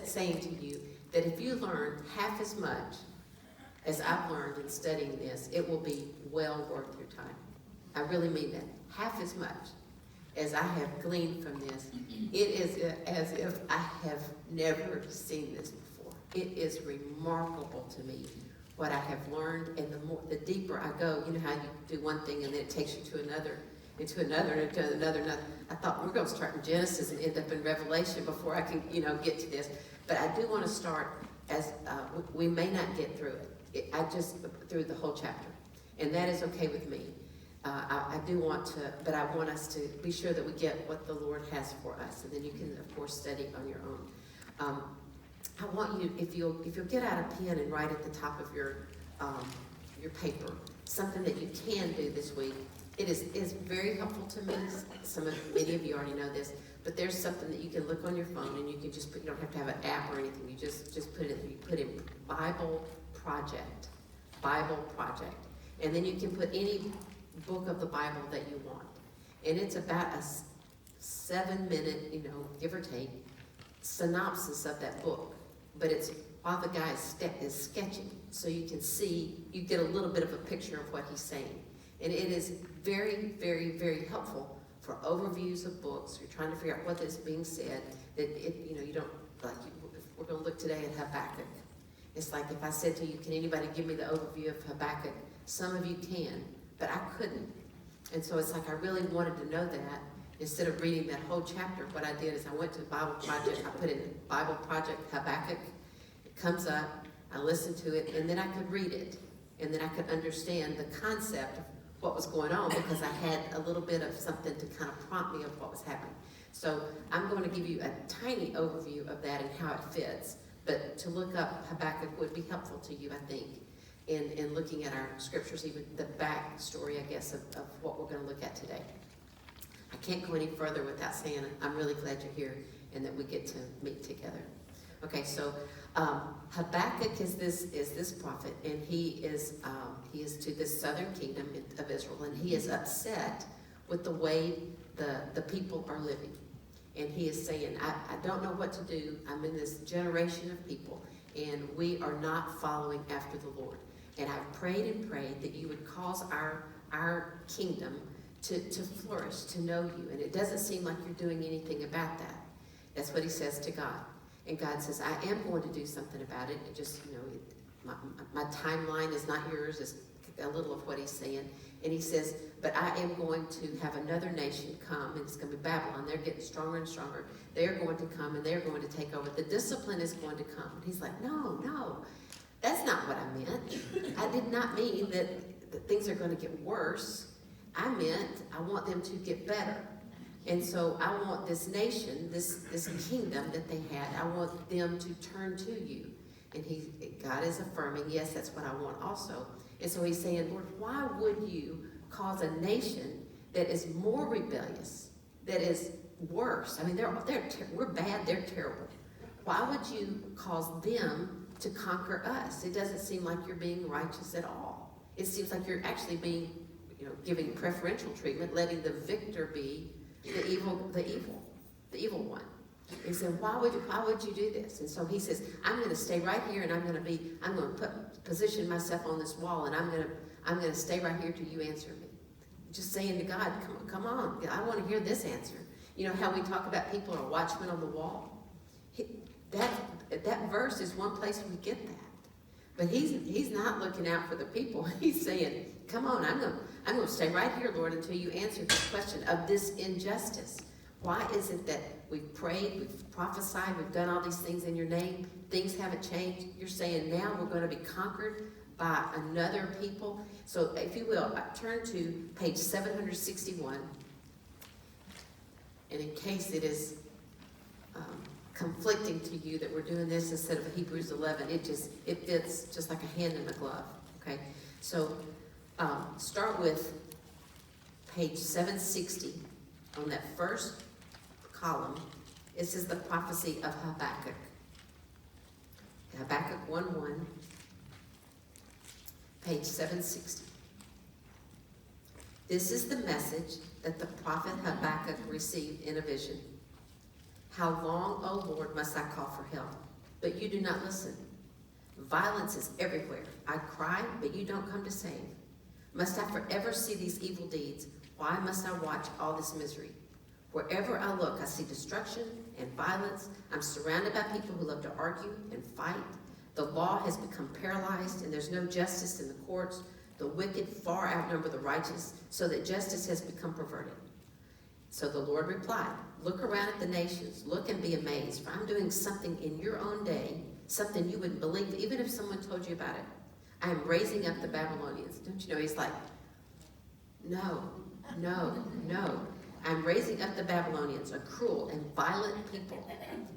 saying to you that if you learn half as much as I've learned in studying this, it will be well worth your time. I really mean that. Half as much as I have gleaned from this, it is as if I have never seen this before. It is remarkable to me what I have learned, and the deeper I go, you know how you do one thing and then it takes you to another, and to another, and to another, and another. I thought we're going to start in Genesis and end up in Revelation before I can, get to this. But I do want to start as, we may not get through it. I just, through the whole chapter. And that is okay with me. I do want to, but I want us to be sure that we get what the Lord has for us. And then you can, of course, study on your own. I want you, if you'll get out a pen and write at the top of your paper, something that you can do this week. It is very helpful to me. Many of you already know this, but there's something that you can look on your phone and you can just put, you don't have to have an app or anything. You just put it, you put in Bible Project, and then you can put any book of the Bible that you want. And it's about a 7-minute, give or take, synopsis of that book. But it's while the guy is sketching, so you can see, you get a little bit of a picture of what he's saying. And it is very, very, very helpful for overviews of books. You're trying to figure out what is being said. That you don't, like, we're going to look today at Habakkuk. It's like if I said to you, can anybody give me the overview of Habakkuk? Some of you can, but I couldn't. And so it's like I really wanted to know that. Instead of reading that whole chapter, what I did is I went to Bible Project. I put in Bible Project Habakkuk. It comes up. I listened to it, and then I could read it. And then I could understand the concept of what was going on because I had a little bit of something to kind of prompt me of what was happening. So I'm going to give you a tiny overview of that and how it fits. But to look up Habakkuk would be helpful to you, I think, in looking at our scriptures, even the back story, I guess, of what we're going to look at today. I can't go any further without saying I'm really glad you're here and that we get to meet together. Okay, so Habakkuk is this prophet, and he is to this southern kingdom of Israel, and he is upset with the way the people are living. And he is saying, I don't know what to do. I'm in this generation of people, and we are not following after the Lord. And I've prayed and prayed that you would cause our kingdom to flourish, to know you. And it doesn't seem like you're doing anything about that. That's what he says to God. And God says, I am going to do something about it. It just, my timeline is not yours. It's a little of what he's saying. And he says, but I am going to have another nation come, and it's going to be Babylon. They're getting stronger and stronger. They're going to come, and they're going to take over. The discipline is going to come. And he's like, no, that's not what I meant. I did not mean that things are going to get worse. I meant I want them to get better. And so I want this nation, this kingdom that they had, I want them to turn to you. And God is affirming, yes, that's what I want also. And so he's saying, Lord, why would you cause a nation that is more rebellious, that is worse? I mean, we're bad, they're terrible. Why would you cause them to conquer us? It doesn't seem like you're being righteous at all. It seems like you're actually being, giving preferential treatment, letting the victor be the evil one. He said, why would you do this? And so he says, I'm going to stay right here, and I'm going to position myself on this wall, and I'm going to stay right here till you answer me. Just saying to God, come on, I want to hear this answer. You know how we talk about people are watchmen on the wall? That verse is one place we get that. But he's not looking out for the people. He's saying, come on, I'm going to stay right here, Lord, until you answer this question of this injustice. Why is it that we've prayed, we've prophesied, we've done all these things in your name, things haven't changed? You're saying now we're going to be conquered by another people? So if you will, turn to page 761. And in case it is conflicting to you that we're doing this instead of Hebrews 11, it fits just like a hand in a glove. Okay, so start with page 760. On that first column, it says the prophecy of Habakkuk. Habakkuk 1:1, page 760. This is the message that the prophet Habakkuk received in a vision. How long, O Lord, must I call for help? But you do not listen. Violence is everywhere. I cry, but you don't come to save. Must I forever see these evil deeds? Why must I watch all this misery? Wherever I look, I see destruction and violence. I'm surrounded by people who love to argue and fight. The law has become paralyzed, and there's no justice in the courts. The wicked far outnumber the righteous, so that justice has become perverted. So the Lord replied, look around at the nations, look and be amazed, for I'm doing something in your own day, something you wouldn't believe, even if someone told you about it. I am raising up the Babylonians. Don't you know, he's like, no. I'm raising up the Babylonians, a cruel and violent people.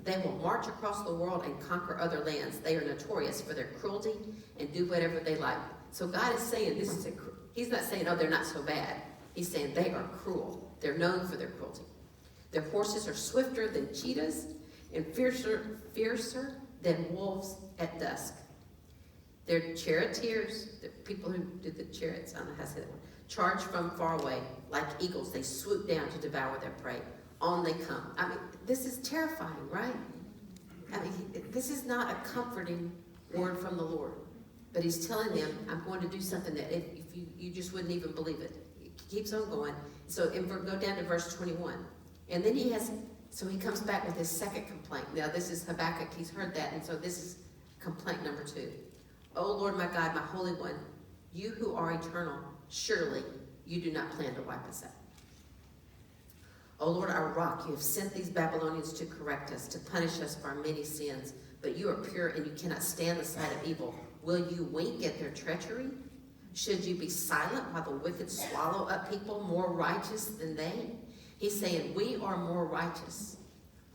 They will march across the world and conquer other lands. They are notorious for their cruelty and do whatever they like. So God is saying he's not saying, oh, they're not so bad. He's saying they are cruel. They're known for their cruelty. Their horses are swifter than cheetahs and fiercer than wolves at dusk. Their charioteers, the people who do the chariots, I don't know how to say that word, charge from far away. Like eagles, they swoop down to devour their prey. On they come. I mean, this is terrifying, right? I mean, this is not a comforting word from the Lord. But he's telling them, I'm going to do something that if you just wouldn't even believe it. It keeps on going. So go down to verse 21. And then he comes back with his second complaint. Now this is Habakkuk, he's heard that, and so this is complaint number 2. O Lord my God, my Holy One, you who are eternal, surely you do not plan to wipe us out. O Lord our rock, you have sent these Babylonians to correct us, to punish us for our many sins, but you are pure and you cannot stand the sight of evil. Will you wink at their treachery? Should you be silent while the wicked swallow up people more righteous than they? He's saying, we are more righteous.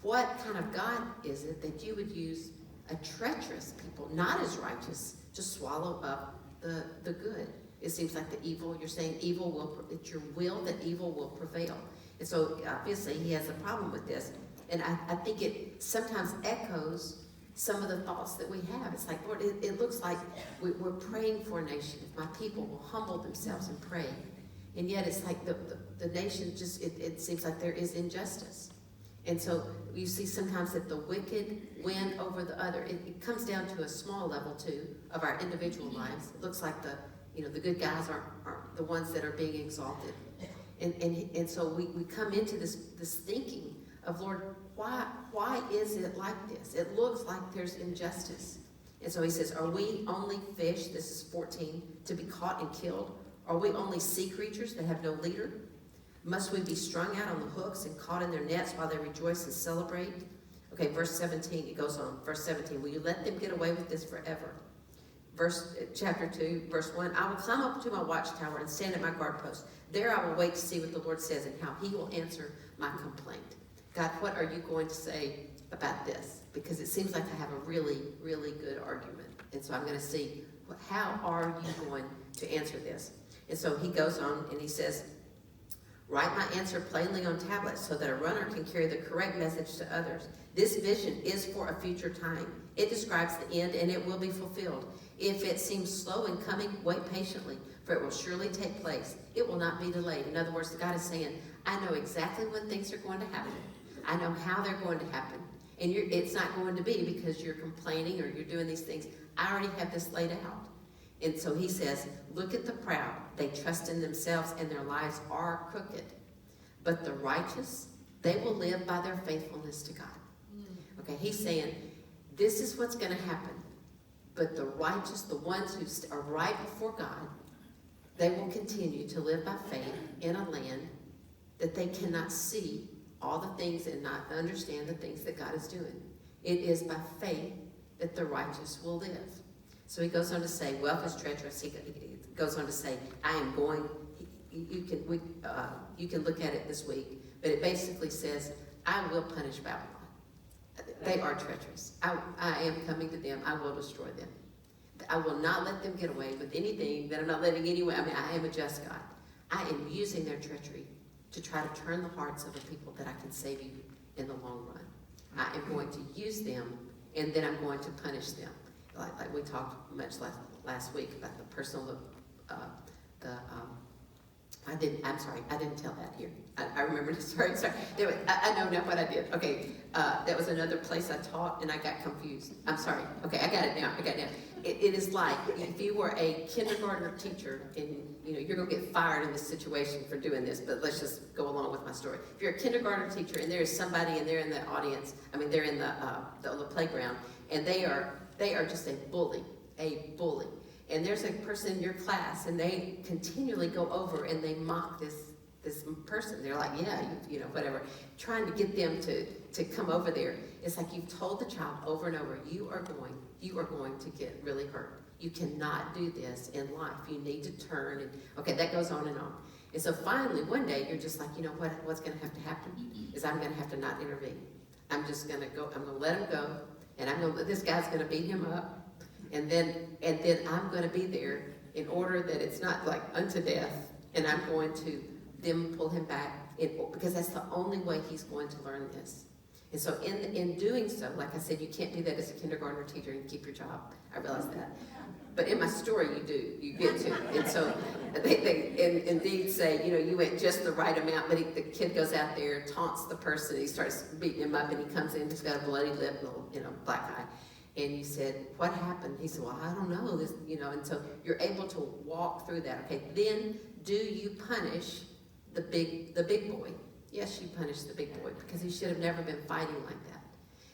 What kind of God is it that you would use a treacherous people, not as righteous, to swallow up the good? It seems like the evil, you're saying it's your will that evil will prevail. And so obviously he has a problem with this. And I think it sometimes echoes some of the thoughts that we have. It's like, Lord, it looks like we're praying for a nation. If my people will humble themselves and pray. And yet it's like the nation just, it seems like there is injustice. And so you see sometimes that the wicked win over the other. It comes down to a small level too of our individual lives. It looks like the good guys aren't the ones that are being exalted. And so we come into this thinking of, Lord, why is it like this? It looks like there's injustice. And so he says, are we only fish, this is 14, to be caught and killed? Are we only sea creatures that have no leader? Must we be strung out on the hooks and caught in their nets while they rejoice and celebrate? Okay, verse 17, it goes on. Verse 17, will you let them get away with this forever? Chapter 2, verse 1, I will climb up to my watchtower and stand at my guard post. There I will wait to see what the Lord says and how he will answer my complaint. God, what are you going to say about this? Because it seems like I have a really, really good argument. And so I'm going to see, how are you going to answer this? And so he goes on and he says, write my answer plainly on tablets so that a runner can carry the correct message to others. This vision is for a future time. It describes the end and it will be fulfilled. If it seems slow in coming, wait patiently, for it will surely take place. It will not be delayed. In other words, God is saying, I know exactly when things are going to happen. I know how they're going to happen. And it's not going to be because you're complaining or you're doing these things. I already have this laid out. And so he says, look at the proud. They trust in themselves and their lives are crooked. But the righteous, they will live by their faithfulness to God. Okay, he's saying, this is what's going to happen. But the righteous, the ones who are right before God, they will continue to live by faith in a land that they cannot see all the things and not understand the things that God is doing. It is by faith that the righteous will live. So he goes on to say, wealth is treacherous. He goes on to say, I am going, you can look at it this week, but it basically says, I will punish Babylon. They are treacherous. I am coming to them. I will destroy them. I will not let them get away with anything that I'm not letting anyone. I mean, I am a just God. I am using their treachery to try to turn the hearts of the people that I can save you in the long run. I am going to use them, and then I'm going to punish them. Like we talked much last week about the personal, I'm sorry, I didn't tell that here. I remember, sorry. I know now what I did. Okay, that was another place I taught and I got confused. I'm sorry. Okay, I got it now. It is like if you were a kindergartner teacher and you're gonna get fired in this situation for doing this, but let's just go along with my story. If you're a kindergartner teacher and there's somebody and they're in the audience, they're in the playground, and they are just a bully. And there's a person in your class, and they continually go over and they mock this person. They're like, yeah, whatever, trying to get them to come over there. It's like you've told the child over and over, you are going to get really hurt. You cannot do this in life. You need to turn, and okay, that goes on and on. And so finally, one day, you're just like, what's going to have to happen is I'm going to have to not intervene. I'm just going to go. I'm going to let him go, and this guy's going to beat him up. And then I'm going to be there in order that it's not like unto death, and I'm going to then pull him back, because that's the only way he's going to learn this. And so in doing so, like I said, you can't do that as a kindergartner teacher and keep your job. I realize that. But in my story, you do. You get to. And so they indeed say, you went just the right amount, but the kid goes out there, taunts the person, he starts beating him up, and he comes in, he's got a bloody lip, and a black eye. And you said, what happened? He said, well, I don't know. This, and so you're able to walk through that. Okay, then do you punish the big boy? Yes, you punish the big boy, because he should have never been fighting like that.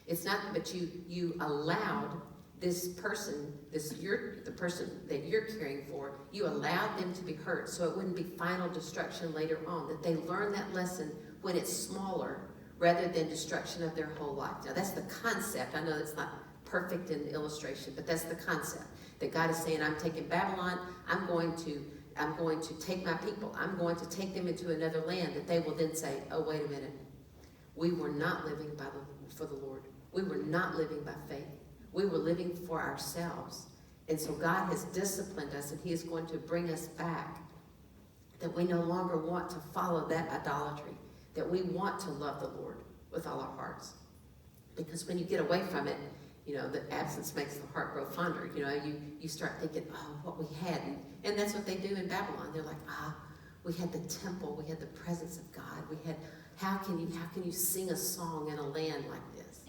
It's not, but you allowed this person, the person that you're caring for, you allowed them to be hurt so it wouldn't be final destruction later on, that they learn that lesson when it's smaller rather than destruction of their whole life. Now that's the concept. I know that's not perfect in the illustration, but that's the concept, that God is saying, I'm taking Babylon, I'm going to take my people, I'm going to take them into another land, that they will then say, oh, wait a minute, we were not living for the Lord. We were not living by faith. We were living for ourselves. And so God has disciplined us, and he is going to bring us back, that we no longer want to follow that idolatry, that we want to love the Lord with all our hearts. Because when you get away from it, the absence makes the heart grow fonder. You start thinking, oh, what we had. And that's what they do in Babylon. They're like, we had the temple, we had the presence of God. We had, how can you sing a song in a land like this?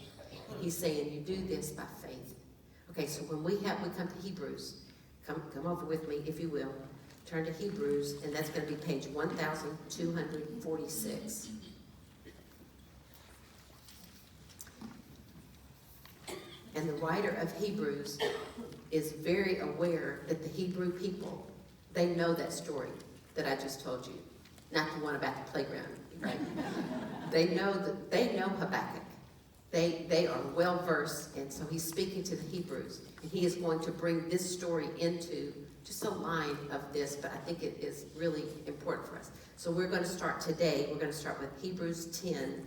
And he's saying, you do this by faith. Okay, so when we come to Hebrews, come over with me, if you will. Turn to Hebrews, and that's going to be page 1246. And the writer of Hebrews is very aware that the Hebrew people, they know that story that I just told you. Not the one about the playground, right? They know Habakkuk. They are well versed, and so he's speaking to the Hebrews, and he is going to bring this story into just a line of this, but I think it is really important for us. So we're going to start today. We're going to start with Hebrews 10,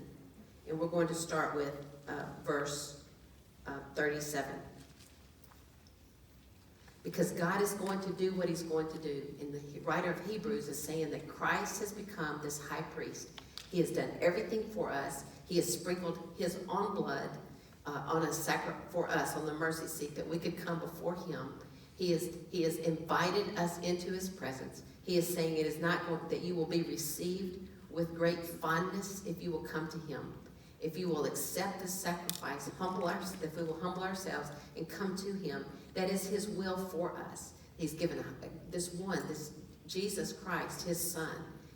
and we're going to start with verse 37. Because God is going to do what he's going to do. And the writer of Hebrews is saying that Christ has become this high priest. He has done everything for us. He has sprinkled his own blood on a sacrifice for us on the mercy seat, that we could come before him. He has invited us into his presence. He is saying it is not going, that you will be received with great fondness if you will come to him. If you will accept the sacrifice, if we will humble ourselves and come to him, that is his will for us. He's given this Jesus Christ, his son,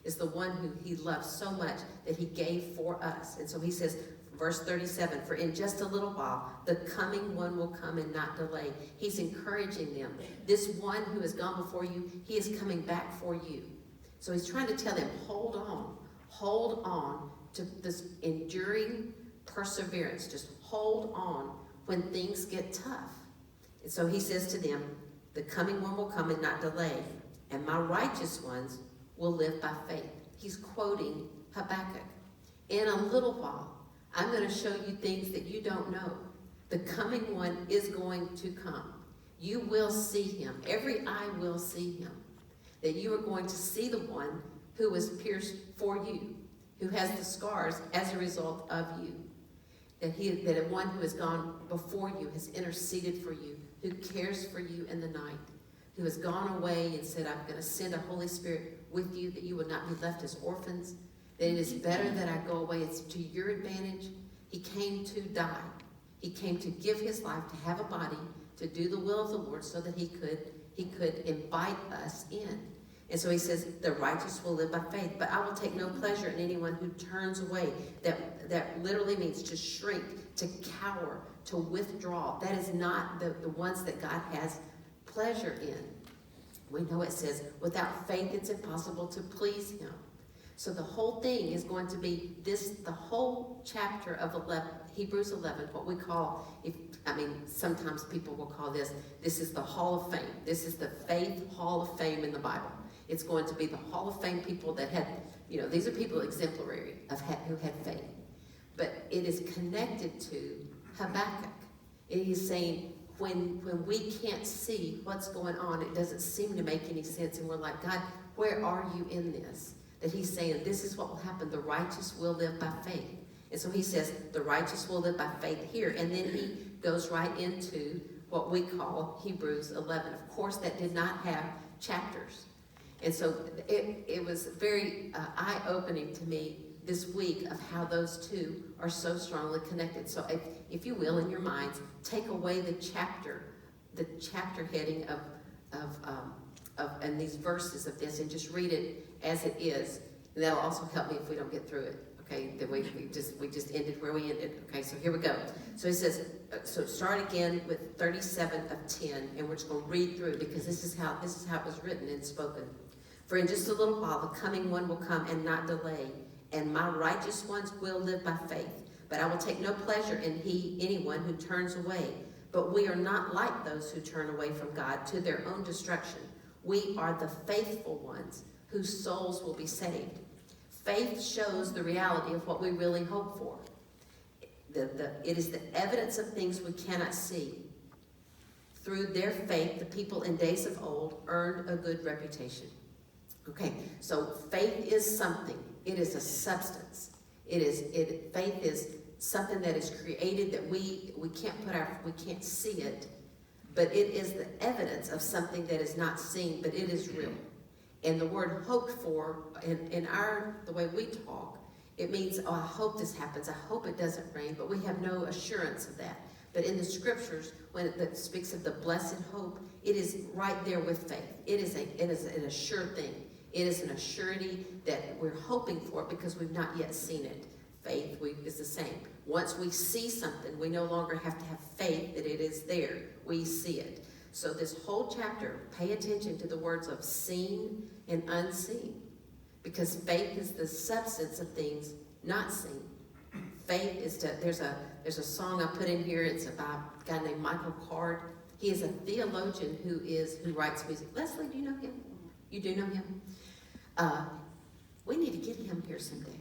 is the one who he loves so much that he gave for us. And so he says, verse 37, for in just a little while, the coming one will come and not delay. He's encouraging them. This one who has gone before you, he is coming back for you. So he's trying to tell them, hold on to this enduring perseverance. Just hold on when things get tough. And so he says to them, the coming one will come and not delay, and my righteous ones will live by faith. He's quoting Habakkuk. In a little while, I'm going to show you things that you don't know. The coming one is going to come. You will see him. Every eye will see him. That you are going to see the one who was pierced for you, who has the scars as a result of you. That one who has gone before you has interceded for you, who cares for you in the night, who has gone away and said, I'm going to send a Holy Spirit with you, that you would not be left as orphans, that it is better that I go away. It's to your advantage. He came to die. He came to give his life, to have a body, to do the will of the Lord so that he could invite us in. And so he says, the righteous will live by faith, but I will take no pleasure in anyone who turns away. That literally means to shrink, to cower, to withdraw. That is not the ones that God has pleasure in. We know it says, without faith it's impossible to please him. So the whole thing is going to be the whole chapter of 11, Hebrews 11, what we call, sometimes people will call this is the Hall of Fame. This is the Faith Hall of Fame in the Bible. It's going to be the Hall of Fame people that had, these are people exemplary who had faith. But it is connected to Habakkuk. And he's saying, when we can't see what's going on, it doesn't seem to make any sense, and we're like, God, where are you in this? That he's saying, this is what will happen. The righteous will live by faith. And so he says, the righteous will live by faith here. And then he goes right into what we call Hebrews 11. Of course, that did not have chapters. And so it was very eye-opening to me this week of how those two are so strongly connected. So if you will, in your minds, take away the chapter heading and these verses of this, and just read it as it is. And that'll also help me if we don't get through it. Okay, that we just ended where we ended. Okay, so here we go. So he says, so start again with 37 of 10, and we're just going to read through, because this is how it was written and spoken. For in just a little while the coming one will come and not delay, and my righteous ones will live by faith. But I will take no pleasure in anyone who turns away. But we are not like those who turn away from God to their own destruction. We are the faithful ones whose souls will be saved. Faith shows the reality of what we really hope for. It is the evidence of things we cannot see. Through their faith, the people in days of old earned a good reputation. Okay, so faith is something. It is a substance. Faith is something that is created that we can't see it, but it is the evidence of something that is not seen, but it is real. And the word hoped for, in the way we talk, it means, oh, I hope this happens. I hope it doesn't rain, but we have no assurance of that. But in the scriptures, when it speaks of the blessed hope, it is right there with faith. It is an assured thing. It is an assurity that we're hoping for because we've not yet seen it. Faith is the same. Once we see something, we no longer have to have faith that it is there. We see it. So this whole chapter, pay attention to the words of seen and unseen, because faith is the substance of things not seen. Faith is there's a song I put in here. It's about a guy named Michael Card. He is a theologian who writes music. Leslie, do you know him? You do know him? We need to get him here someday.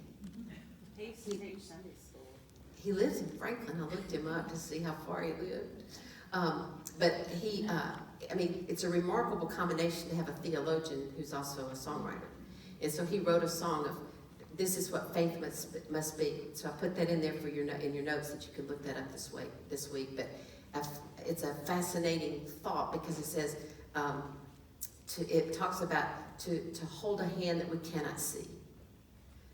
He teaches Sunday school. He lives in Franklin. I looked him up to see how far he lived. But it's a remarkable combination to have a theologian who's also a songwriter. And so he wrote a song of, this is what faith must be. So I put that in there for in your notes that you can look that up this week. But it's a fascinating thought, because it says, it talks about to hold a hand that we cannot see.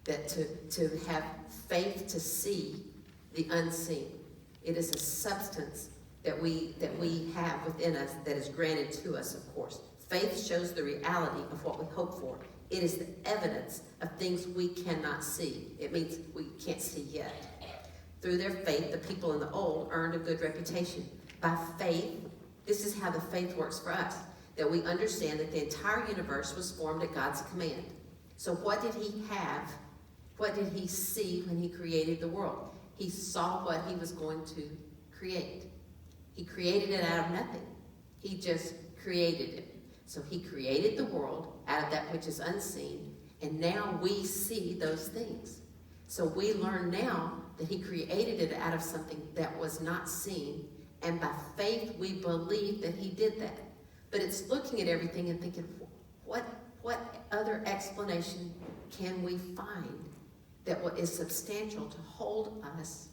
That to have faith to see the unseen. It is a substance that we have within us that is granted to us, of course. Faith shows the reality of what we hope for. It is the evidence of things we cannot see. It means we can't see yet. Through their faith, the people in the old earned a good reputation. By faith, this is how the faith works for us, that we understand that the entire universe was formed at God's command. So what did he have? What did he see when he created the world? He saw what he was going to create. He created it out of nothing. He just created it. So he created the world out of that which is unseen, and now we see those things. So we learn now that he created it out of something that was not seen, and by faith we believe that he did that. But it's looking at everything and thinking, what other explanation can we find that is substantial to hold us?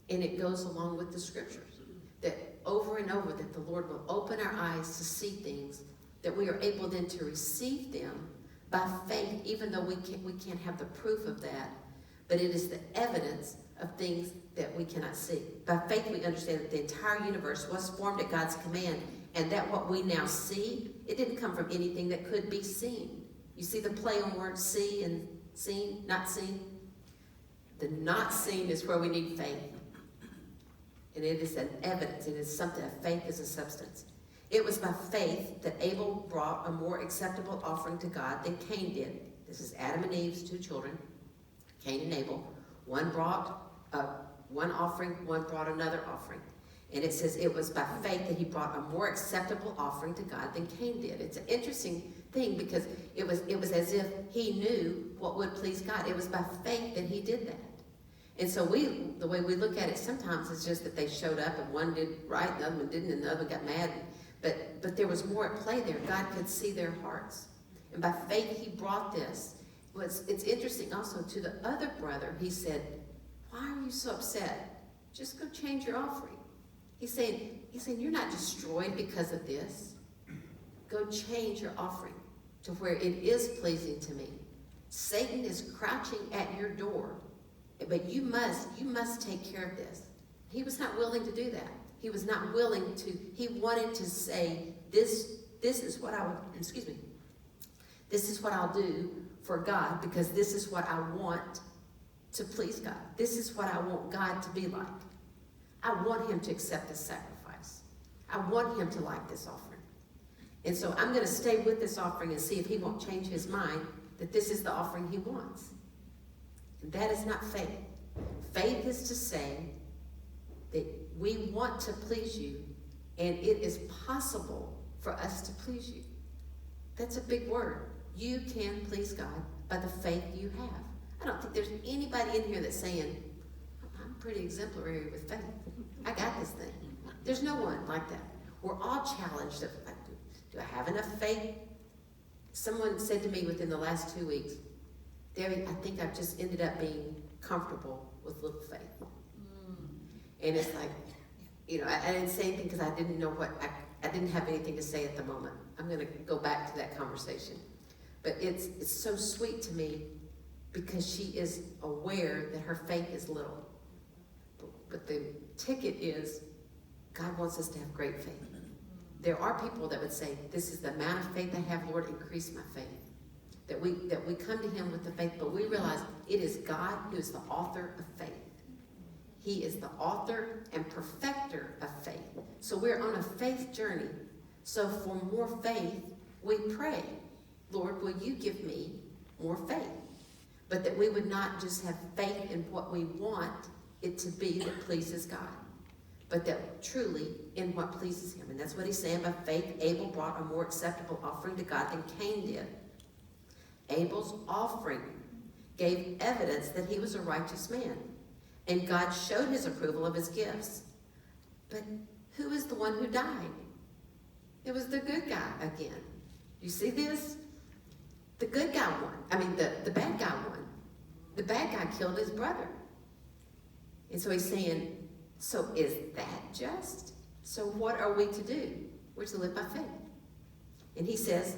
And it goes along with the scriptures, that over and over that the Lord will open our eyes to see things, that we are able then to receive them By faith, even though we can't have the proof of that, but it is the evidence of things that we cannot see. By faith, we understand that the entire universe was formed at God's command, and that what we now see, it didn't come from anything that could be seen. You see the play on words, see and seen, not seen? The not seen is where we need faith. And it is an evidence. It is something. Faith is a substance. It was by faith that Abel brought a more acceptable offering to God than Cain did. This is Adam and Eve's two children, Cain and Abel. One brought one offering, one brought another offering. And it says it was by faith that he brought a more acceptable offering to God than Cain did. It's an interesting thing because it was as if he knew what would please God. It was by faith that he did that. And so the way we look at it sometimes is just that they showed up and one did right, the other one didn't, and the other one got mad. But there was more at play there. God could see their hearts. And by faith he brought this. It's interesting also to the other brother, he said, why are you so upset? Just go change your offering. He's saying, you're not destroyed because of this. Go change your offering to where it is pleasing to me. Satan is crouching at your door, but you must take care of this. He was not willing to do that. He was not willing to, he wanted to say, this is what this is what I'll do for God, because this is what I want to please God. This is what I want God to be like. I want him to accept this sacrifice. I want him to like this offering. And so I'm going to stay with this offering and see if he won't change his mind that this is the offering he wants. And that is not faith. Faith is to say that we want to please you, and it is possible for us to please you. That's a big word. You can please God by the faith you have. I don't think there's anybody in here that's saying, I'm pretty exemplary with faith. I got this thing. There's no one like that. We're all challenged. Do I have enough faith? Someone said to me within the last 2 weeks, Debbie, I think I've just ended up being comfortable with little faith. And it's like, I didn't say anything because I didn't know I didn't have anything to say at the moment. I'm going to go back to that conversation. But it's so sweet to me because she is aware that her faith is little. But the ticket is God wants us to have great faith. There are people that would say, this is the amount of faith I have, Lord, increase my faith. That we come to him with the faith, but we realize it is God who is the author of faith. He is the author and perfecter of faith. So we're on a faith journey. So for more faith, we pray, Lord, will you give me more faith? But that we would not just have faith in what we want it to be that pleases God, but that truly in what pleases him. And that's what he's saying. By faith, Abel brought a more acceptable offering to God than Cain did. Abel's offering gave evidence that he was a righteous man, and God showed his approval of his gifts. But who is the one who died? It was the good guy again. You see this? The good guy won. The bad guy won. The bad guy killed his brother. And so he's saying, so is that just? So what are we to do? We're to live by faith. And he says,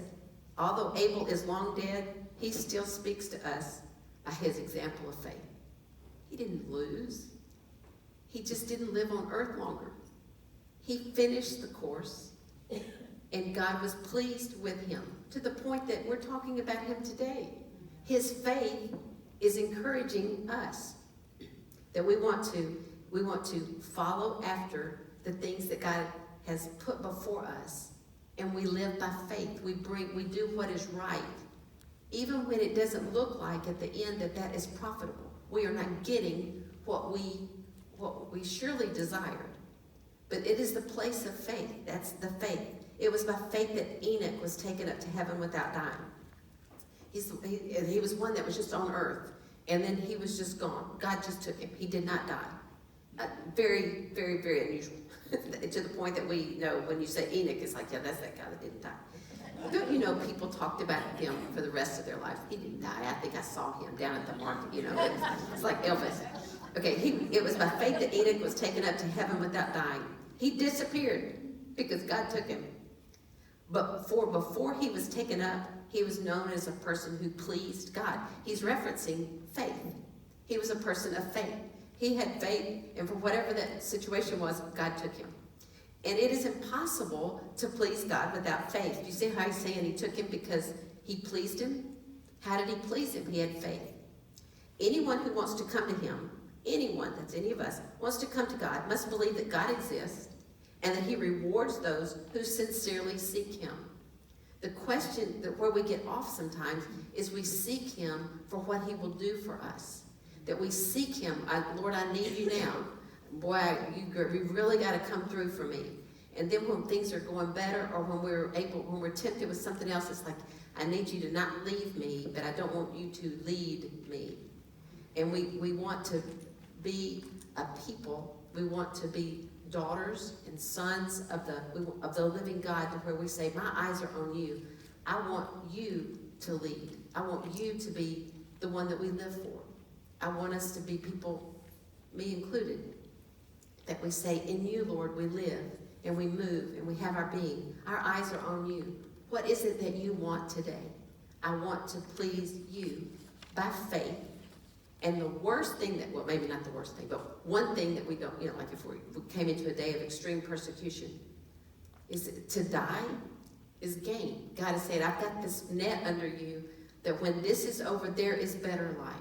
although Abel is long dead, he still speaks to us by his example of faith. He didn't lose. He just didn't live on earth longer. He finished the course, and God was pleased with him to the point that we're talking about him today. His faith is encouraging us that we want to follow after the things that God has put before us, and we live by faith. We do what is right, even when it doesn't look like at the end that is profitable. We are not getting what we surely desired, but it is the place of faith. That's the faith. It was by faith that Enoch was taken up to heaven without dying. He was one that was just on earth, and then he was just gone. God just took him. He did not die. Very, very, very unusual. To the point that we know when you say Enoch, it's like, yeah, that's that guy that didn't die. Don't you know people talked about him for the rest of their life? He didn't die. I think I saw him down at the market, It's like Elvis. Okay, it was by faith that Enoch was taken up to heaven without dying. He disappeared because God took him. But before he was taken up, he was known as a person who pleased God. He's referencing faith. He was a person of faith. He had faith, and for whatever that situation was, God took him. And it is impossible to please God without faith. Do you see how he's saying he took him because he pleased him? How did he please him? He had faith. Anyone who wants to come to him, anyone, that's any of us, wants to come to God, must believe that God exists and that he rewards those who sincerely seek him. The question that where we get off sometimes is we seek him for what he will do for us. That we seek him, Lord, I need you now. Boy, we really got to come through for me. And then when things are going better, or when we're tempted with something else, it's like, I need you to not leave me, but I don't want you to lead me. And we want to be a people. We want to be daughters and sons of the living God, to where we say, my eyes are on you. I want you to lead. I want you to be the one that we live for. I want us to be people, me included, that we say, in you, Lord, we live and we move and we have our being. Our eyes are on you. What is it that you want today? I want to please you by faith. And the worst thing that, well, maybe not the worst thing, but one thing that we don't, like if we came into a day of extreme persecution, is to die is gain. God has said, I've got this net under you, that when this is over, there is better life.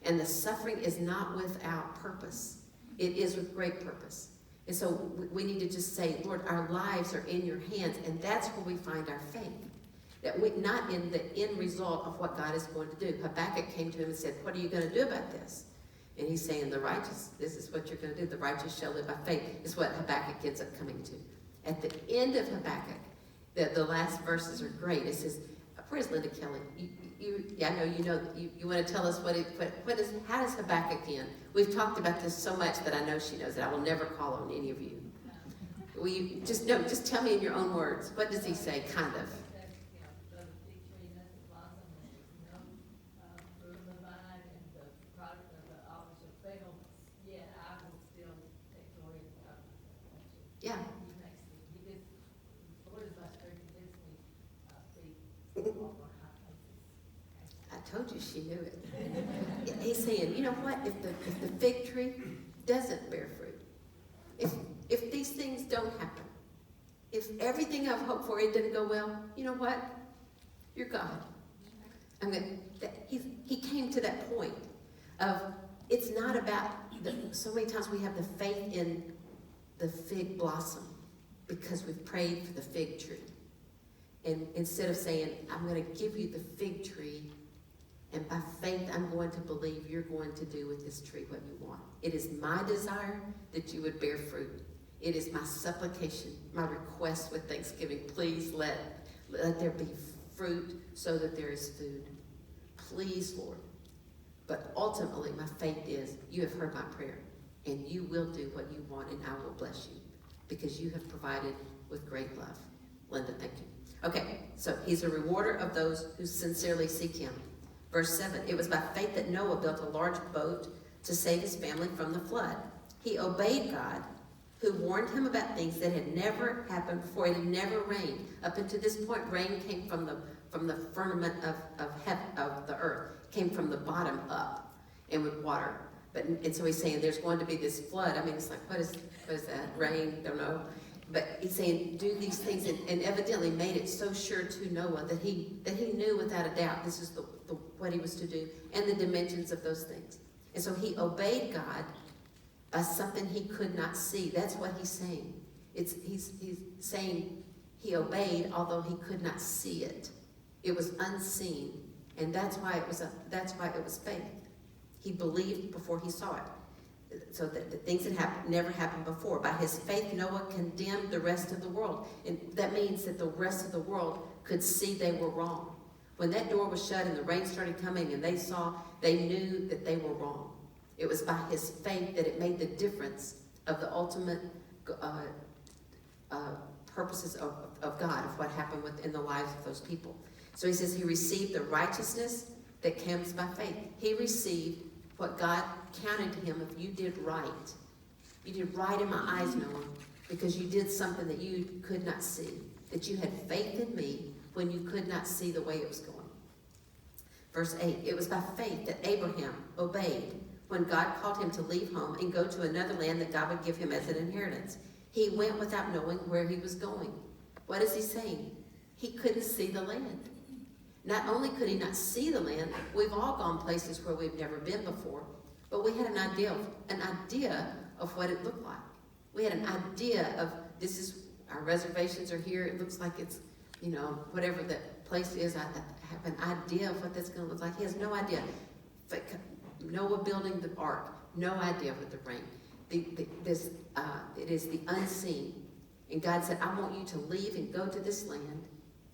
And the suffering is not without purpose. It is with great purpose. And so we need to just say, Lord, our lives are in your hands, and that's where we find our faith. That we, not in the end result of what God is going to do. Habakkuk came to him and said, what are you going to do about this? And he's saying, the righteous, this is what you're going to do. The righteous shall live by faith, is what Habakkuk ends up coming to. At the end of Habakkuk, the last verses are great. It says, where's Linda Kelly? I know you want to tell us how does Habakkuk end? We've talked about this so much that I know she knows it. I will never call on any of you. Will you just tell me in your own words. What does he say, kind of? Yeah. I told you she knew it. He's saying, you know what? If the fig tree doesn't bear fruit, if these things don't happen, if everything I've hoped for, it didn't go well, you know what? You're God. He came to that point of, it's not about, so many times we have the faith in the fig blossom because we've prayed for the fig tree. And instead of saying, I'm going to give you the fig tree, and by faith I'm going to believe you're going to do with this tree what you want. It is my desire that you would bear fruit. It is my supplication, my request with thanksgiving. Please let there be fruit so that there is food. Please, Lord. But ultimately my faith is, you have heard my prayer, and you will do what you want, and I will bless you because you have provided with great love. Linda, thank you. Okay, so he's a rewarder of those who sincerely seek him. Verse 7, it was by faith that Noah built a large boat to save his family from the flood. He obeyed God, who warned him about things that had never happened before. It had never rained. Up until this point, rain came from the firmament of the earth. It came from the bottom up and with water. And so he's saying there's going to be this flood. I mean, it's like, what is that? Rain? Don't know. But he's saying, do these things, and evidently made it so sure to Noah that he knew without a doubt this is what he was to do, and the dimensions of those things. And so he obeyed God by something he could not see. That's what he's saying. He's saying he obeyed, although he could not see it. It was unseen, and that's why it was faith. He believed before he saw it. So that the things that never happened before. By his faith, Noah condemned the rest of the world. And that means that the rest of the world could see they were wrong. When that door was shut and the rain started coming and they knew that they were wrong. It was by his faith that it made the difference of the ultimate purposes of God, of what happened in the lives of those people. So he says he received the righteousness that comes by faith. He received what God counted to him if you did right. You did right in my eyes, Noah, because you did something that you could not see, that you had faith in me when you could not see the way it was going. Verse 8, it was by faith that Abraham obeyed when God called him to leave home and go to another land that God would give him as an inheritance. He went without knowing where he was going. What is he saying? He couldn't see the land. Not only could he not see the land, we've all gone places where we've never been before, but we had an idea of what it looked like. We had an idea of, this is, our reservations are here, it looks like it's, whatever the place is, I have an idea of what that's going to look like. He has no idea. Noah building the ark, no idea what the rain. It is the unseen. And God said, I want you to leave and go to this land.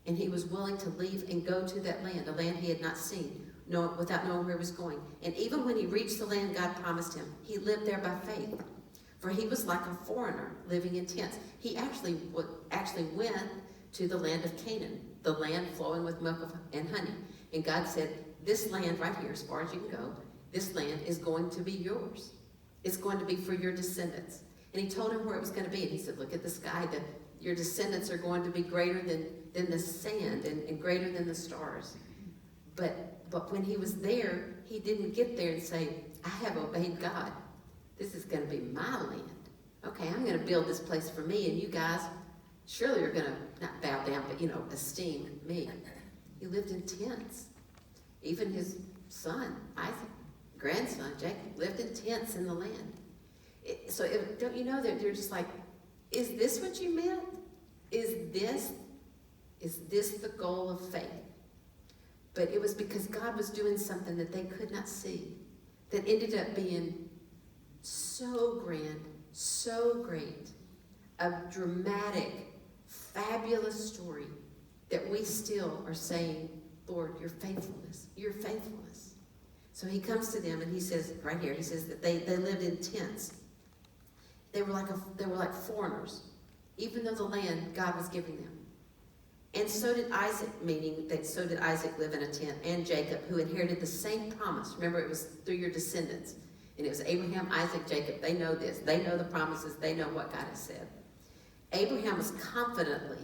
And he was willing to leave and go to that land, a land he had not seen, without knowing where he was going. And even when he reached the land God promised him, he lived there by faith. For he was like a foreigner living in tents. He actually went to the land of Canaan, the land flowing with milk and honey. And God said, this land right here, as far as you can go, this land is going to be yours. It's going to be for your descendants. And he told him where it was going to be. And he said, look at the sky. Your descendants are going to be greater than the sand and greater than the stars. But when he was there, he didn't get there and say, I have obeyed God. This is going to be my land. Okay, I'm going to build this place for me, and you guys surely are going to not bow down, but, esteem me. He lived in tents. Even his son, Isaac, grandson, Jacob, lived in tents in the land. Don't you know that you're just like, is this what you meant? Is this the goal of faith? But it was because God was doing something that they could not see, that ended up being so grand, so great, a dramatic, fabulous story that we still are saying, Lord, your faithfulness, your faithfulness. So he comes to them and he says, right here, he says that they lived in tents. They were like foreigners, even though the land God was giving them. And so did Isaac, meaning that so did Isaac live in a tent, and Jacob, who inherited the same promise. Remember, it was through your descendants. And it was Abraham, Isaac, Jacob. They know this. They know the promises. They know what God has said. Abraham was confidently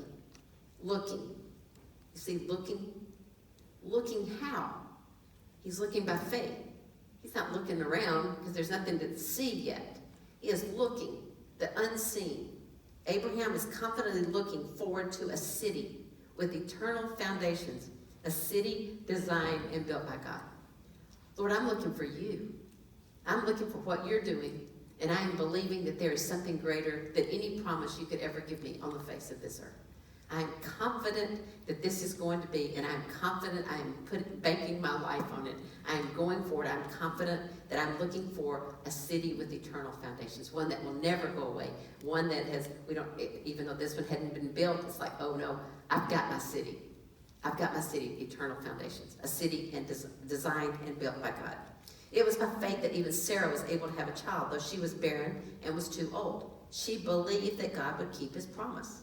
looking. You see, looking how? He's looking by faith. He's not looking around because there's nothing to see yet. He is looking, the unseen. Abraham is confidently looking forward to a city with eternal foundations, a city designed and built by God. Lord, I'm looking for you. I'm looking for what you're doing, and I am believing that there is something greater than any promise you could ever give me on the face of this earth. I am confident that this is going to be, and I'm confident I am banking my life on it. I am going for it. I'm confident that I'm looking for a city with eternal foundations, one that will never go away, one that even though this one hadn't been built, it's like, oh no, I've got my city. I've got my city, eternal foundations, a city designed and built by God. It was by faith that even Sarah was able to have a child, though she was barren and was too old. She believed that God would keep his promise.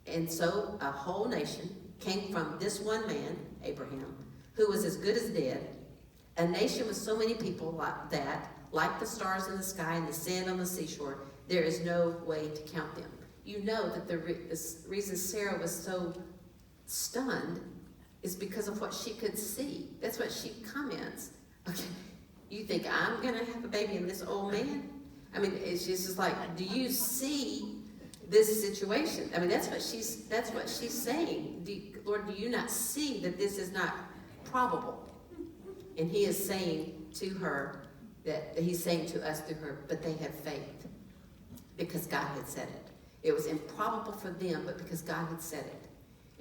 And so a whole nation came from this one man, Abraham, who was as good as dead. A nation with so many people like that, like the stars in the sky and the sand on the seashore, there is no way to count them. You know that the reason Sarah was so stunned is because of what she could see. That's what she comments. Okay, you think I'm going to have a baby in this old man? I mean, it's just like, do you see this situation? I mean, that's what she's saying. Lord, do you not see that this is not probable? And he is saying to her that he's saying to us through her, but they have faith because God had said it. It was improbable for them, but because God had said it.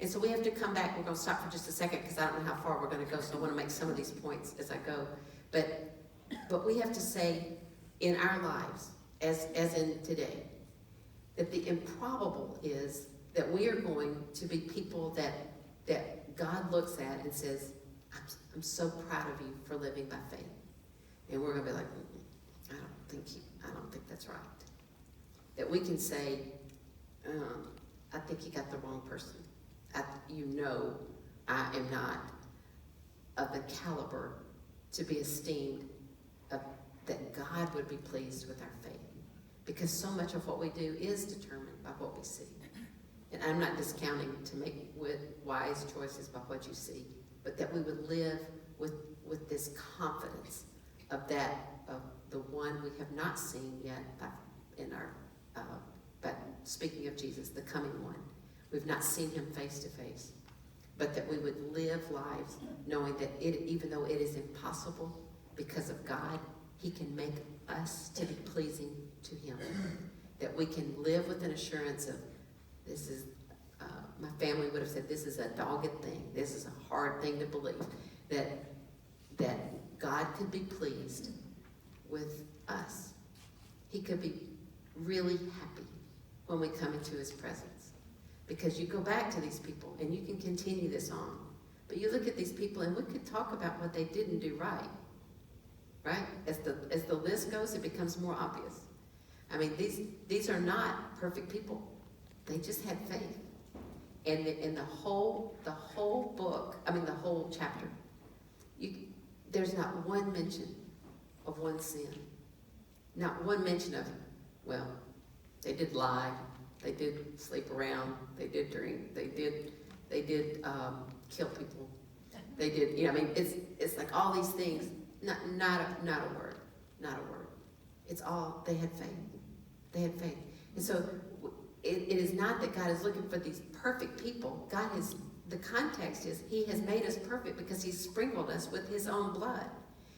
And so we have to come back. We're going to stop for just a second because I don't know how far we're going to go, so I want to make some of these points as I go. But we have to say in our lives, as in today, that the improbable is that we are going to be people that God looks at and says, I'm so proud of you for living by faith. And we're going to be like, I don't think that's right. That we can say, I think you got the wrong person. I am not of the caliber to be esteemed, that God would be pleased with our faith. because so much of what we do is determined by what we see. And I'm not discounting to make wise choices by what you see, but that we would live with this confidence of the one we have not seen yet but speaking of Jesus, the coming one. We've not seen him face to face, but that we would live lives knowing that even though it is impossible, because of God, he can make us to be pleasing to him. That we can live with an assurance of, this is, my family would have said, this is a dogged thing. This is a hard thing to believe. That God could be pleased with us. He could be really happy when we come into his presence. Because you go back to these people, and you can continue this on. But you look at these people, and we could talk about what they didn't do right. Right? As the list goes, it becomes more obvious. I mean, these are not perfect people. They just had faith. And in the whole book, I mean the whole chapter, there's not one mention of one sin. Not one mention of, well, they did lie, they did sleep around, they did drink, they did kill people, they did, I mean, it's like all these things. Not a word. It's all, they had faith. They had faith. And so it is not that God is looking for these perfect people. The context is he has made us perfect because he's sprinkled us with his own blood.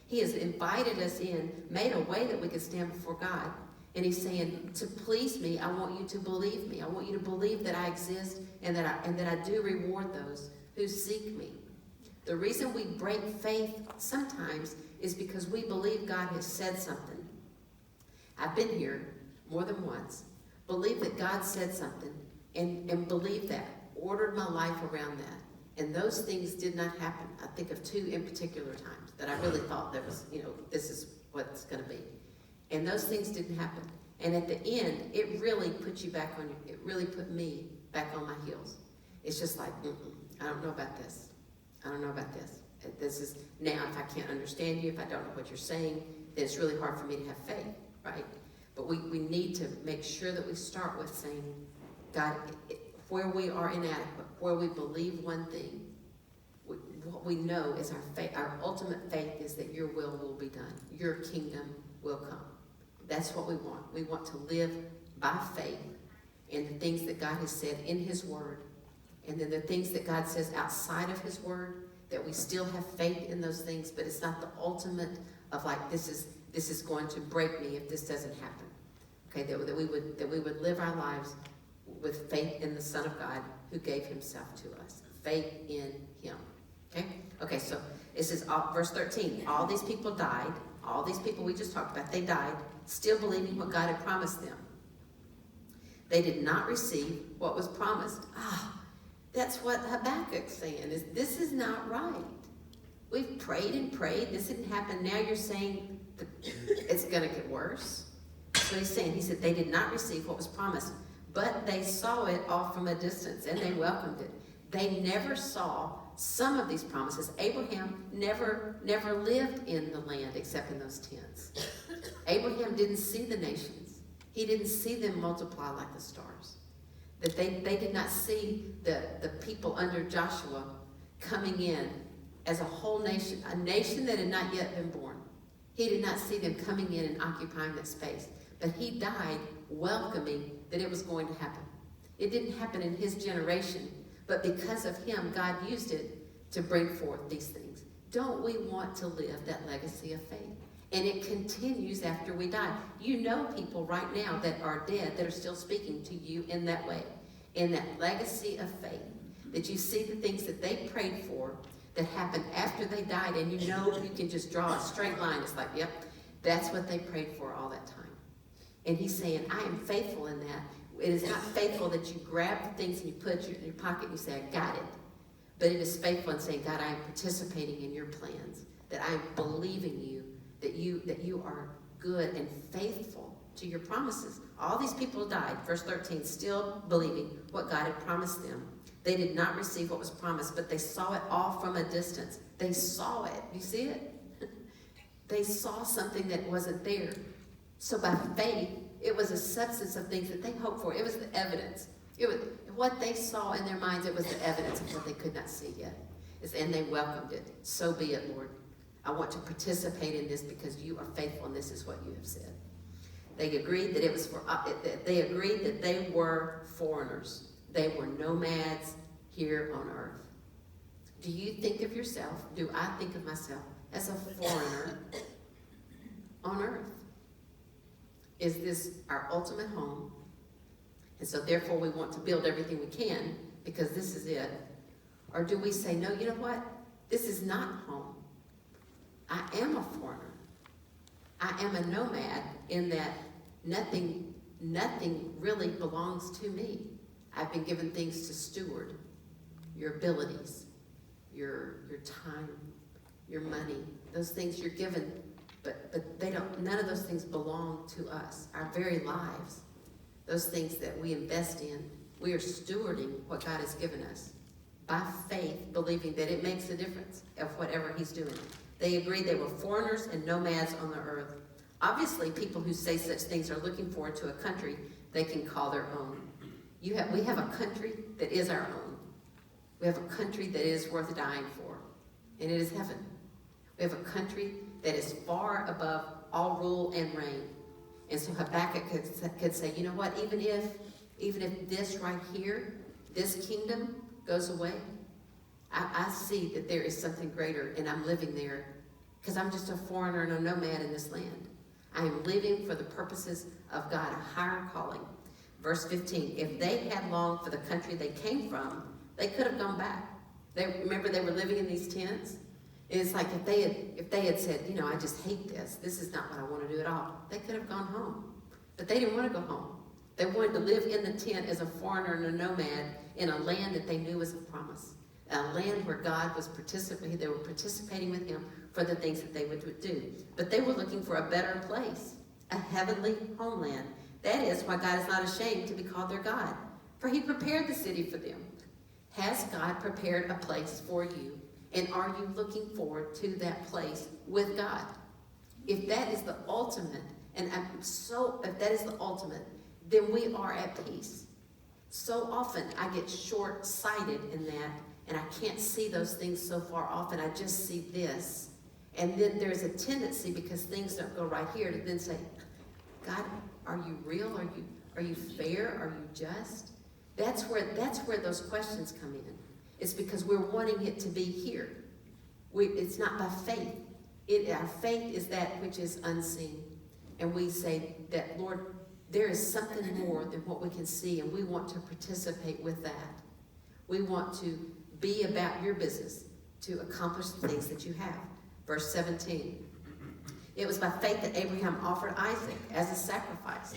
He has invited us in, made a way that we could stand before God. And he's saying, to please me, I want you to believe me. I want you to believe that I exist and that I do reward those who seek me. The reason we break faith sometimes is because we believe God has said something. I've been here more than once, believe that God said something, and believe that, ordered my life around that. And those things did not happen. I think of two in particular times that I really thought there was, this is what going to be. And those things didn't happen. And at the end, it really put you back on it really put me back on my heels. It's just like, I don't know about this. I don't know about this. This is, now if I can't understand you, if I don't know what you're saying, then it's really hard for me to have faith, right? But we need to make sure that we start with saying, God, where we are inadequate, where we believe one thing, what we know is our faith, our ultimate faith is that your will be done. Your kingdom will come. That's what we want. We want to live by faith in the things that God has said in his word. And then the things that God says outside of his word, that we still have faith in those things, but it's not the ultimate of like, this is going to break me if this doesn't happen. Okay, that we would live our lives with faith in the Son of God who gave himself to us. Faith in him. Okay, so this is verse 13. All these people died. All these people we just talked about, they died, still believing what God had promised them. They did not receive what was promised. That's what Habakkuk's saying, is this is not right. We've prayed and prayed. This didn't happen. Now you're saying that it's going to get worse. That's what he's saying. He said they did not receive what was promised, but they saw it off from a distance, and they welcomed it. They never saw some of these promises. Abraham never lived in the land except in those tents. Abraham didn't see the nations. He didn't see them multiply like the stars. That they did not see the people under Joshua coming in as a whole nation, a nation that had not yet been born. He did not see them coming in and occupying that space. But he died welcoming that it was going to happen. It didn't happen in his generation, but because of him, God used it to bring forth these things. Don't we want to live that legacy of faith? And it continues after we die. You know people right now that are dead that are still speaking to you in that way, in that legacy of faith, that you see the things that they prayed for that happened after they died, and you know you can just draw a straight line. It's like, yep, that's what they prayed for all that time. And he's saying, I am faithful in that. It is not faithful that you grab the things and you put it in your pocket and you say, I got it. But it is faithful in saying, God, I am participating in your plans, that I am believing you, that you are good and faithful to your promises. All these people died, verse 13, still believing what God had promised them. They did not receive what was promised, but they saw it all from a distance. They saw it. You see it? They saw something that wasn't there. So by faith, it was a substance of things that they hoped for. It was the evidence. It was what they saw in their minds. It was the evidence of what they could not see yet. And they welcomed it. So be it, Lord. I want to participate in this because you are faithful and this is what you have said. They agreed that it was for. They agreed that they were foreigners. They were nomads here on earth. Do you think of yourself? Do I think of myself as a foreigner on earth? Is this our ultimate home? And so therefore we want to build everything we can because this is it. Or do we say, no, you know what? This is not home. I am a foreigner. I am a nomad in that nothing really belongs to me. I've been given things to steward. Your abilities, your time, your money, those things you're given, but they don't, none of those things belong to us. Our very lives, those things that we invest in, we are stewarding what God has given us by faith, believing that it makes a difference of whatever he's doing. They agreed they were foreigners and nomads on the earth. Obviously, people who say such things are looking forward to a country they can call their own. We have a country that is our own. We have a country that is worth dying for, and it is heaven. We have a country that is far above all rule and reign. And so Habakkuk could say, you know what, even if this right here, this kingdom goes away, I see that there is something greater, and I'm living there because I'm just a foreigner and a nomad in this land. I am living for the purposes of God, a higher calling. Verse 15, if they had longed for the country they came from, they could have gone back. Remember they were living in these tents? It's like if they had said, you know, I just hate this. This is not what I want to do at all. They could have gone home. But they didn't want to go home. They wanted to live in the tent as a foreigner and a nomad in a land that they knew was a promise. A land where God was participating. They were participating with him for the things that they would do. But they were looking for a better place, a heavenly homeland. That is why God is not ashamed to be called their God, for he prepared the city for them. Has God prepared a place for you? And are you looking forward to that place with God? If that is the ultimate, if that is the ultimate, then we are at peace. So often I get short-sighted in that, and I can't see those things so far off, and I just see this. And then there's a tendency, because things don't go right here, to then say, God, are you real? Are you fair? Are you just? That's where those questions come in. It's because we're wanting it to be here. It's not by faith. Our faith is that which is unseen. And we say that, Lord, there is something more than what we can see, and we want to participate with that. We want to be about your business to accomplish the things that you have. Verse 17. It was by faith that Abraham offered Isaac as a sacrifice.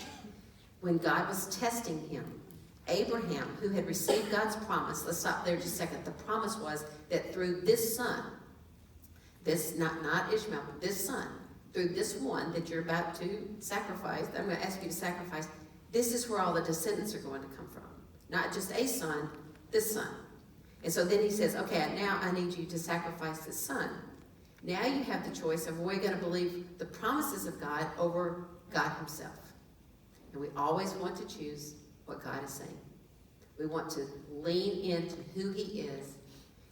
When God was testing him, Abraham, who had received God's promise, let's stop there just a second. The promise was that through this son, not Ishmael, but this son, through this one that you're about to sacrifice, I'm going to ask you to sacrifice, this is where all the descendants are going to come from. Not just a son, this son. And so then he says, okay, now I need you to sacrifice this son. Now you have the choice of we're going to believe the promises of God over God himself. And we always want to choose what God is saying. We want to lean into who he is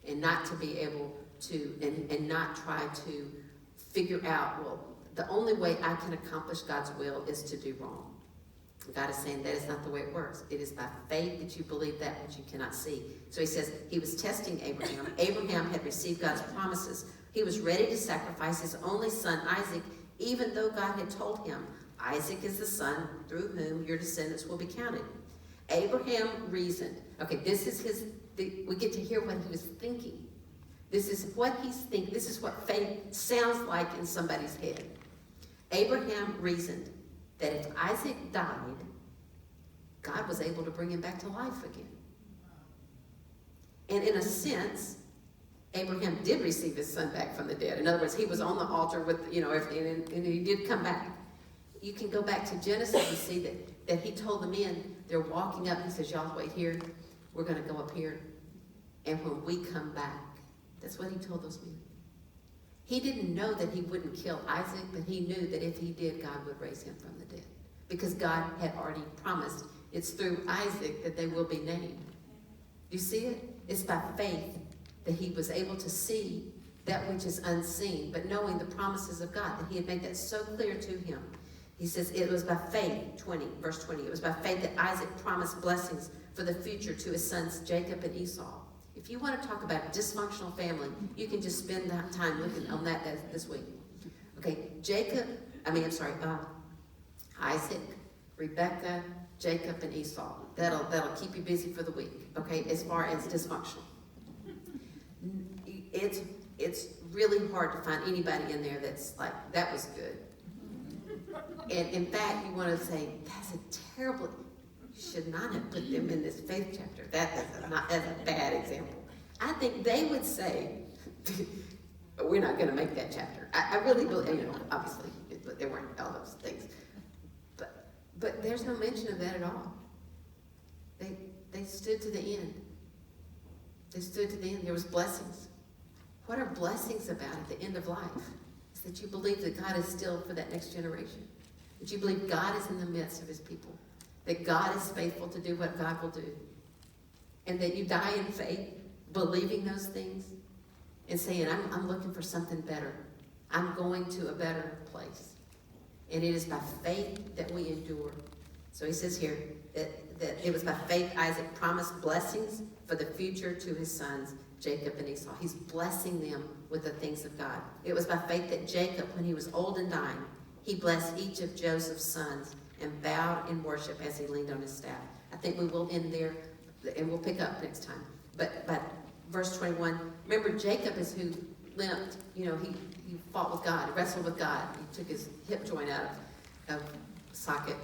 and not to be able to, and not try to figure out, well, the only way I can accomplish God's will is to do wrong. God is saying that is not the way it works. It is by faith that you believe that which you cannot see. So he says he was testing Abraham. Abraham had received God's promises. He was ready to sacrifice his only son, Isaac, even though God had told him, Isaac is the son through whom your descendants will be counted. Abraham reasoned. Okay, we get to hear what he was thinking. This is what he's thinking. This is what faith sounds like in somebody's head. Abraham reasoned that if Isaac died, God was able to bring him back to life again. And in a sense, Abraham did receive his son back from the dead. In other words, he was on the altar with, and he did come back. You can go back to Genesis and see that he told the men, they're walking up, he says, y'all wait here, we're going to go up here. And when we come back, that's what he told those men. He didn't know that he wouldn't kill Isaac, but he knew that if he did, God would raise him from the dead. because God had already promised. It's through Isaac that they will be named. You see it? It's by faith that he was able to see that which is unseen, but knowing the promises of God, that he had made that so clear to him. He says it was by faith, verse 20, it was by faith that Isaac promised blessings for the future to his sons Jacob and Esau. If you want to talk about a dysfunctional family, you can just spend that time looking on that this week. Okay, Isaac, Rebecca, Jacob, and Esau. That'll keep you busy for the week, okay, as far as dysfunctional. It's really hard to find anybody in there that's like, that was good. And in fact, you want to say, that's a terrible, you should not have put them in this faith chapter. That's a bad example. I think they would say, we're not going to make that chapter. I really believe, obviously, but there weren't all those things. But there's no mention of that at all. They stood to the end. They stood to the end. There was blessings. What are blessings about at the end of life? It's that you believe that God is still for that next generation. That you believe God is in the midst of his people. That God is faithful to do what God will do. And that you die in faith, believing those things, and saying, I'm looking for something better. I'm going to a better place. And it is by faith that we endure. So he says here that it was by faith Isaac promised blessings for the future to his sons, Jacob and Esau. He's blessing them with the things of God. It was by faith that Jacob, when he was old and dying, he blessed each of Joseph's sons and bowed in worship as he leaned on his staff. I think we will end there, and we'll pick up next time. But verse 21, remember Jacob is who limped. He fought with God, wrestled with God. He took his hip joint out of socket,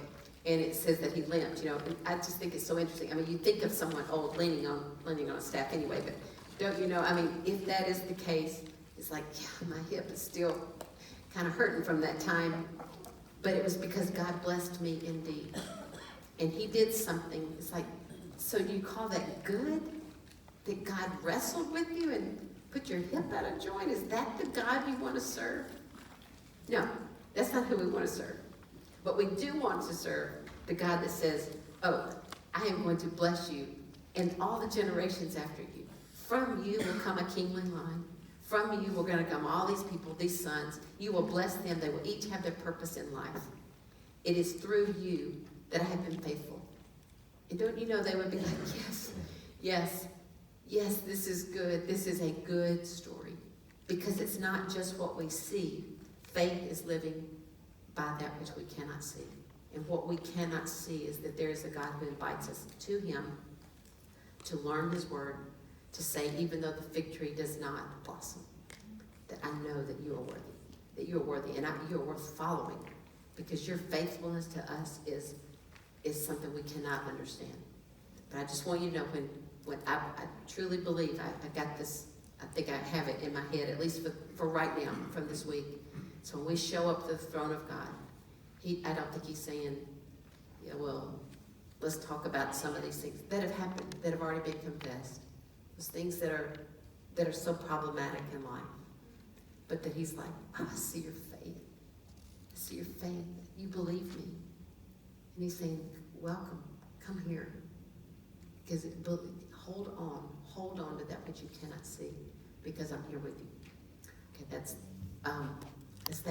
and it says that he limped. And I just think it's so interesting. I mean, you think of someone old leaning on a staff anyway, but don't you know? I mean, if that is the case, it's like, yeah, my hip is still kind of hurting from that time, but it was because God blessed me indeed, and he did something. It's like, so do you call that good? That God wrestled with you and put your hip out of joint? Is that the God you want to serve? No, that's not who we want to serve. But we do want to serve the God that says, oh, I am going to bless you and all the generations after you. From you will come a kingly line. From you will going to come all these people, these sons. You will bless them. They will each have their purpose in life. It is through you that I have been faithful. And don't you know, they would be like, yes, this is good. This is a good story. Because it's not just what we see. Faith is living by that which we cannot see. And what we cannot see is that there is a God who invites us to him to learn his word, to say, even though the fig tree does not blossom, that I know that you are worthy, and you are worth following, because your faithfulness to us is something we cannot understand. But I just want you to know, when I truly believe, I got this, I think I have it in my head, at least for right now, from this week. So when we show up to the throne of God, I don't think he's saying, yeah, well, let's talk about some of these things that have happened, that have already been confessed. Those things that are so problematic in life. But that he's like, I see your faith. I see your faith. You believe me. And he's saying, welcome, come here. Because hold on to that which you cannot see, because I'm here with you. Okay, that's